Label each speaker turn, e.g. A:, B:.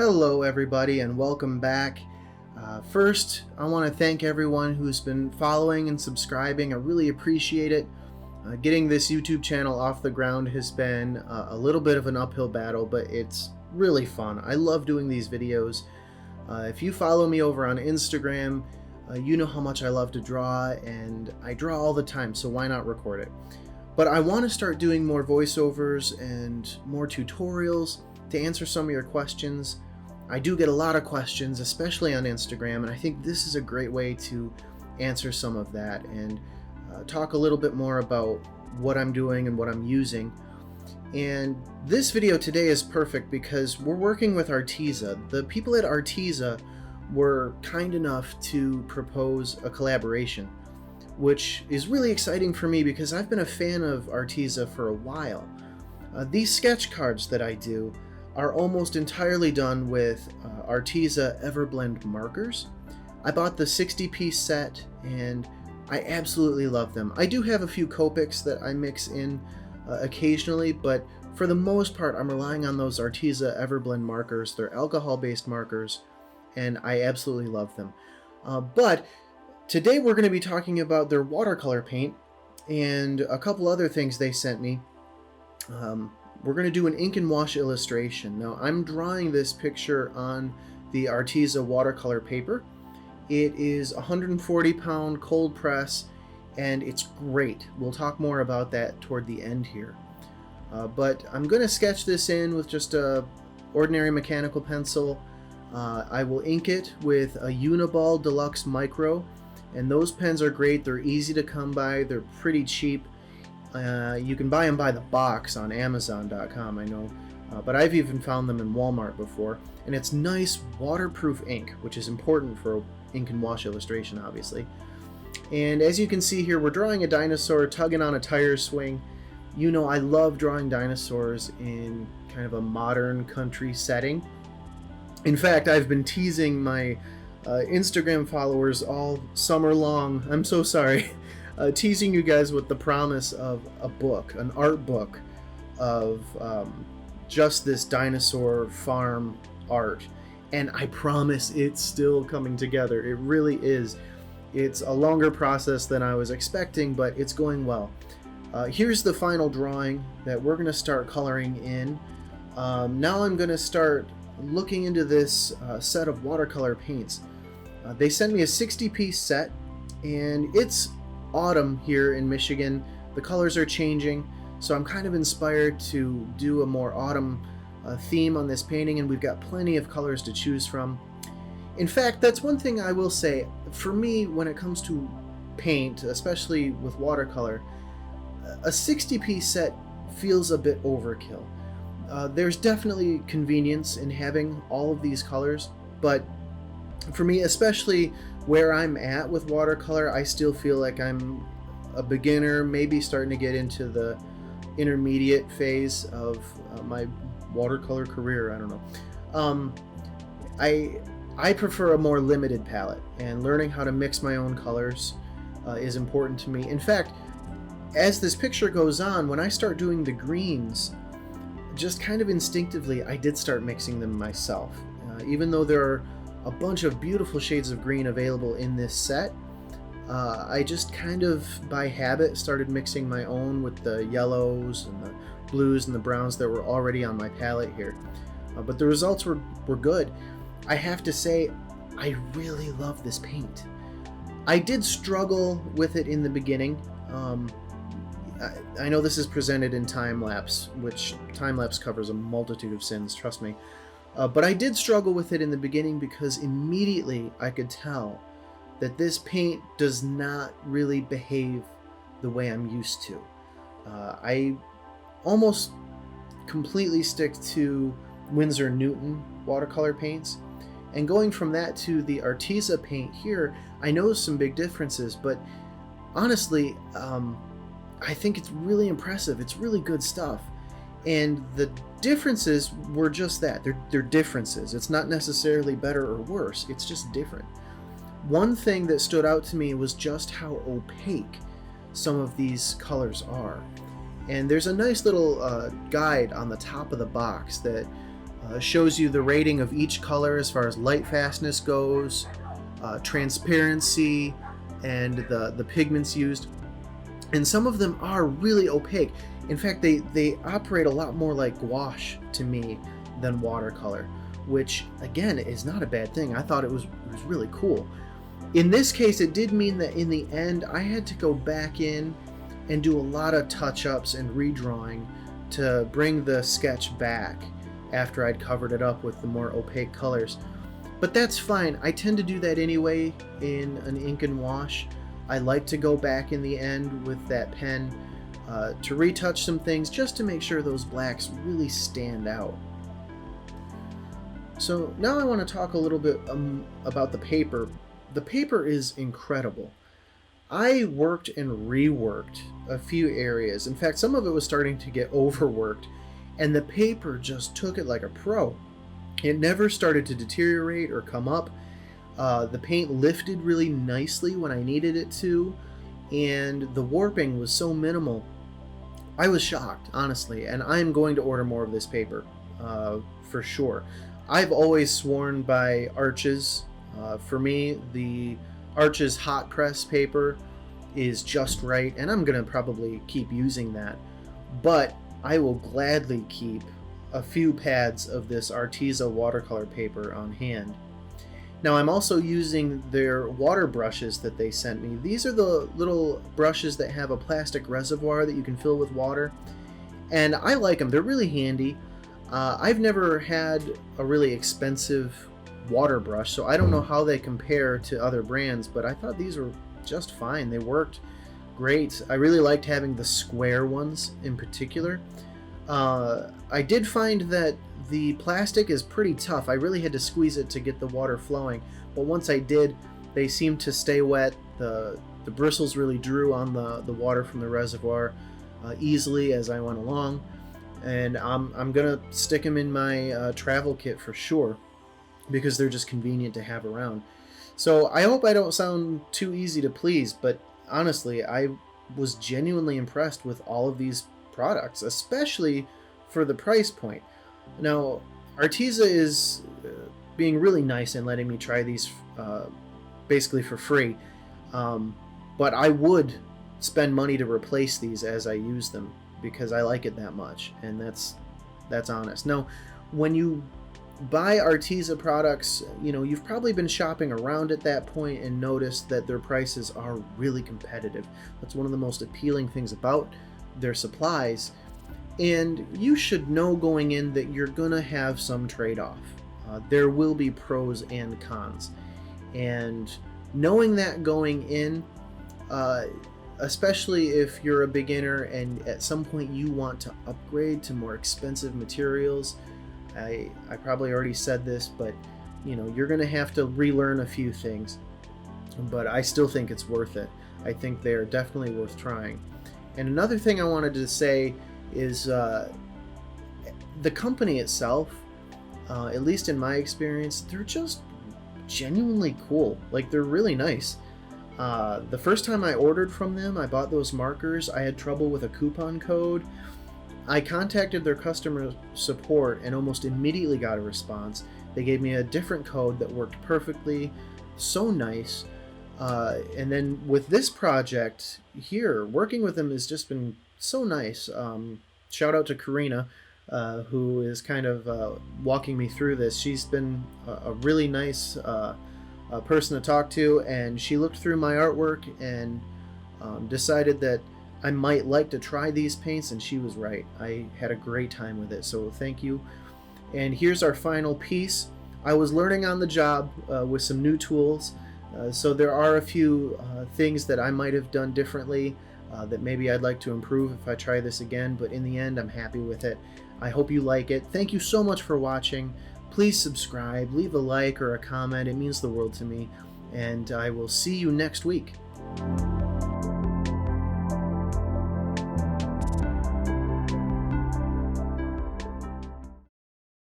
A: Hello everybody and welcome back. First, I want to thank everyone who's been following and subscribing. I really appreciate it. Getting this YouTube channel off the ground has been a little bit of an uphill battle, but it's really fun. I love doing these videos. If you follow me over on Instagram, you know how much I love to draw, and I draw all the time, so why not record it? But I want to start doing more voiceovers and more tutorials to answer some of your questions. I do get a lot of questions, especially on Instagram, and I think this is a great way to answer some of that and talk a little bit more about what I'm doing and what I'm using. And this video today is perfect because we're working with Arteza. The people at Arteza were kind enough to propose a collaboration, which is really exciting for me because I've been a fan of Arteza for a while. These sketch cards that I do are almost entirely done with Arteza Everblend markers. I bought the 60-piece set and I absolutely love them. I do have a few Copics that I mix in occasionally, but for the most part I'm relying on those Arteza Everblend markers. They're alcohol-based markers and I absolutely love them. But today we're going to be talking about their watercolor paint and a couple other things they sent me. We're going to do an ink and wash illustration. Now, I'm drawing this picture on the Arteza watercolor paper. It is 140-pound cold press, and it's great. We'll talk more about that toward the end here. But I'm going to sketch this in with just a ordinary mechanical pencil. I will ink it with a Uniball Deluxe Micro, and those pens are great. They're easy to come by. They're pretty cheap. You can buy them by the box on Amazon.com, I know, but I've even found them in Walmart before. And it's nice waterproof ink, which is important for ink and wash illustration, obviously. And as you can see here, we're drawing a dinosaur tugging on a tire swing. You know, I love drawing dinosaurs in kind of a modern country setting. In fact, I've been teasing my Instagram followers all summer long. I'm so sorry. Teasing you guys with the promise of a book, an art book of just this dinosaur farm art, and I promise it's still coming together. It really is. It's a longer process than I was expecting, but it's going well. Here's the final drawing that we're going to start coloring in. Now I'm going to start looking into this set of watercolor paints. They sent me a 60-piece set, and it's autumn here in Michigan. The colors are changing, so I'm kind of inspired to do a more autumn theme on this painting, and we've got plenty of colors to choose from. In fact, that's one thing I will say. For me, when it comes to paint, especially with watercolor, a 60-piece set feels a bit overkill. There's definitely convenience in having all of these colors, but for me, especially where I'm at with watercolor, I still feel like I'm a beginner, maybe starting to get into the intermediate phase of my watercolor career. I don't know. I prefer a more limited palette, and learning how to mix my own colors is important to me. In fact, as this picture goes on, when I start doing the greens, just kind of instinctively, I did start mixing them myself. Even though there are a bunch of beautiful shades of green available in this set, I just kind of by habit started mixing my own with the yellows and the blues and the browns that were already on my palette here. But the results were good. I have to say, I really love this paint. I did struggle with it in the beginning. I know this is presented in time-lapse, which time-lapse covers a multitude of sins, trust me. But I did struggle with it in the beginning because immediately I could tell that this paint does not really behave the way I'm used to. I almost completely stick to Winsor Newton watercolor paints, and going from that to the Arteza paint here, I noticed some big differences, but honestly, I think it's really impressive. It's really good stuff. And the differences were just that. They're differences. It's not necessarily better or worse. It's just different. One thing that stood out to me was just how opaque some of these colors are. And there's a nice little guide on the top of the box that Shows you the rating of each color as far as light fastness goes, transparency, and the pigments used. And some of them are really opaque. In fact, they operate a lot more like gouache to me than watercolor, which again is not a bad thing. I thought it was really cool. In this case, it did mean that in the end I had to go back in and do a lot of touch-ups and redrawing to bring the sketch back after I'd covered it up with the more opaque colors. But that's fine. I tend to do that anyway in an ink and wash. I like to go back in the end with that pen to retouch some things just to make sure those blacks really stand out. So now I want to talk a little bit about the paper. The paper is incredible. I worked and reworked a few areas. In fact, some of it was starting to get overworked, and the paper just took it like a pro. It never started to deteriorate or come up. The paint lifted really nicely when I needed it to, and the warping was so minimal. I was shocked, honestly, and I'm going to order more of this paper for sure. I've always sworn by Arches. For me, the Arches hot press paper is just right, and I'm going to probably keep using that. But I will gladly keep a few pads of this Arteza watercolor paper on hand. Now I'm also using their water brushes that they sent me. These are the little brushes that have a plastic reservoir that you can fill with water, and I like them. They're really handy. I've never had a really expensive water brush, so I don't know how they compare to other brands, but I thought these were just fine. They worked great. I really liked having the square ones in particular. I did find that the plastic is pretty tough. I really had to squeeze it to get the water flowing, but once I did, they seemed to stay wet. The bristles really drew on the water from the reservoir easily as I went along, and I'm gonna stick them in my travel kit for sure, because they're just convenient to have around. So I hope I don't sound too easy to please, but honestly, I was genuinely impressed with all of these products, especially for the price point. Now, Arteza is being really nice and letting me try these basically for free, but I would spend money to replace these as I use them because I like it that much, and that's honest. Now, when you buy Arteza products, you know, you've probably been shopping around at that point and noticed that their prices are really competitive. That's one of the most appealing things about their supplies, and you should know going in that you're gonna have some trade-off. There will be pros and cons, and knowing that going in, especially if you're a beginner and at some point you want to upgrade to more expensive materials, I probably already said this, but you know, you're gonna have to relearn a few things, but I still think it's worth it. I think they're definitely worth trying. And another thing I wanted to say is the company itself, at least in my experience, they're just genuinely cool. Like, they're really nice. The first time I ordered from them, I bought those markers. I had trouble with a coupon code. I contacted their customer support and almost immediately got a response. They gave me a different code that worked perfectly. So nice. And then with this project here, working with them has just been so nice. Shout out to Karina, who is kind of walking me through this. She's been a really nice person to talk to, and she looked through my artwork and decided that I might like to try these paints, and she was right. I had a great time with it, so thank you. And here's our final piece. I was learning on the job with some new tools. So there are a few things that I might have done differently that maybe I'd like to improve if I try this again, but in the end, I'm happy with it. I hope you like it. Thank you so much for watching. Please subscribe, leave a like or a comment. It means the world to me, and I will see you next week.